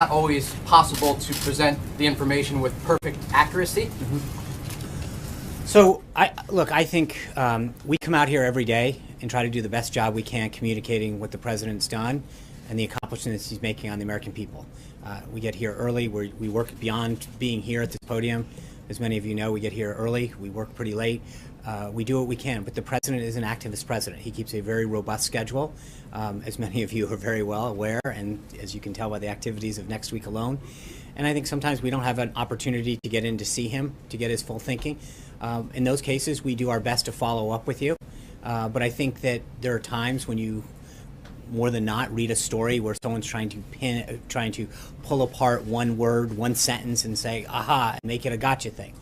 not always possible to present the information with perfect accuracy. So, I think we come out here every day and try to do the best job we can communicating what the president's done and the accomplishments he's making on the American people. We get here early. We work beyond being here at this podium. As many of you know, we get here early. We work pretty late. We do what we can, but the president is an activist president. He keeps a very robust schedule, as many of you are very well aware, and as you can tell by the activities of next week alone. And I think sometimes we don't have an opportunity to get in to see him, to get his full thinking. In those cases, we do our best to follow up with you. But I think that there are times when you, more than not, read a story where someone's trying to pull apart one word, one sentence, and say, aha, and make it a gotcha thing.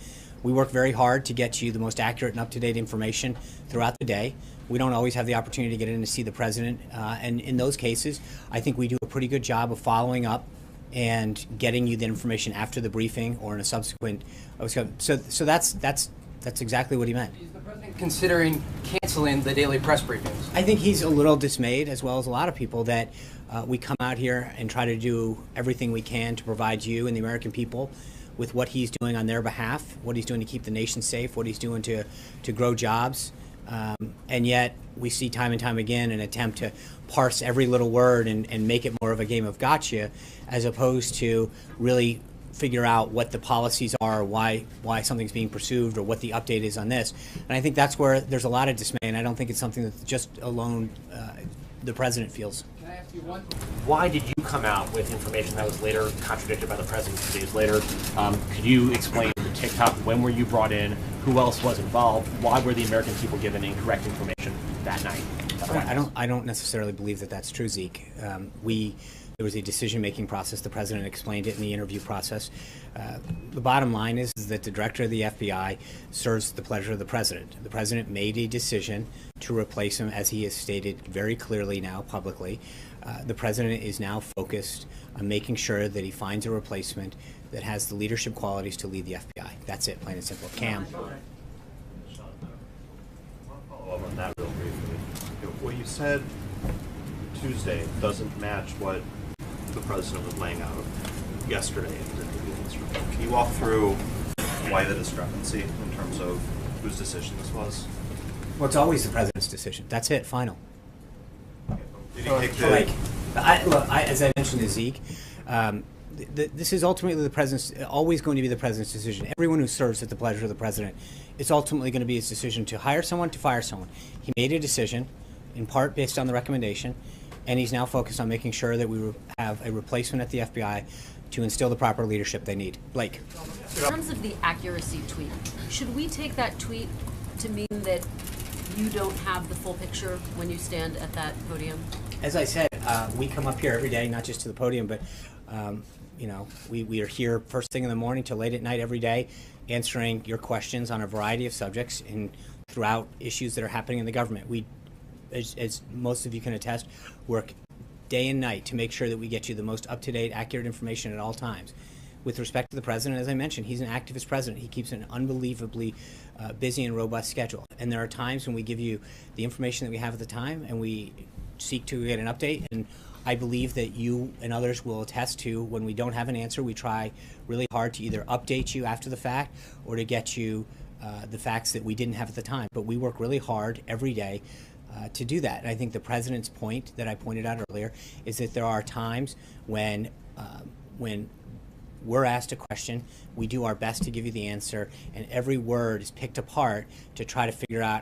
We work very hard to get you the most accurate and up-to-date information throughout the day. We don't always have the opportunity to get in to see the president. And in those cases, I think we do a pretty good job of following up and getting you the information after the briefing or in a subsequent. So that's exactly what he meant. Is the president considering canceling the daily press briefings? I think he's a little dismayed, as well as a lot of people, that we come out here and try to do everything we can to provide you and the American people with what he's doing on their behalf, what he's doing to keep the nation safe, what he's doing to grow jobs. And yet we see time and time again an attempt to parse every little word and make it more of a game of gotcha, as opposed to really figure out what the policies are, why something's being pursued, or what the update is on this. And I think that's where there's a lot of dismay, and I don't think it's something that just alone the president feels. Can I ask you one? Why did you come out with information that was later contradicted by the president 2 days later? Could you explain the TikTok? When were you brought in? Who else was involved? Why were the American people given incorrect information that night? I don't necessarily believe that that's true, Zeke. There was a decision-making process. The president explained it in the interview process. The bottom line is that the director of the FBI serves the pleasure of the president. The president made a decision to replace him, as he has stated very clearly now publicly. The president is now focused on making sure that he finds a replacement that has the leadership qualities to lead the FBI. That's it, plain and simple. Cam. Follow up on that real briefly. What you said Tuesday doesn't match what the president was laying out yesterday in his interview in this room. Can you walk through why the discrepancy in terms of whose decision this was? Well, it's always the president's decision. That's it, final. Did he take the... As I mentioned to Zeke, this is ultimately always going to be the president's decision. Everyone who serves at the pleasure of the president, it's ultimately going to be his decision to hire someone, to fire someone. He made a decision, in part based on the recommendation, and he's now focused on making sure that we have a replacement at the FBI to instill the proper leadership they need. Blake. In terms of the accuracy tweet, should we take that tweet to mean that you don't have the full picture when you stand at that podium? As I said, we come up here every day, not just to the podium, but we are here first thing in the morning till late at night every day, answering your questions on a variety of subjects and throughout issues that are happening in the government. We, as most of you can attest, work day and night to make sure that we get you the most up-to-date, accurate information at all times. With respect to the president, as I mentioned, he's an activist president. He keeps an unbelievably busy and robust schedule. And there are times when we give you the information that we have at the time and we seek to get an update. And I believe that you and others will attest to when we don't have an answer, we try really hard to either update you after the fact or to get you the facts that we didn't have at the time. But we work really hard every day to do that. And I think the president's point that I pointed out earlier is that there are times when we're asked a question, we do our best to give you the answer, and every word is picked apart to try to figure out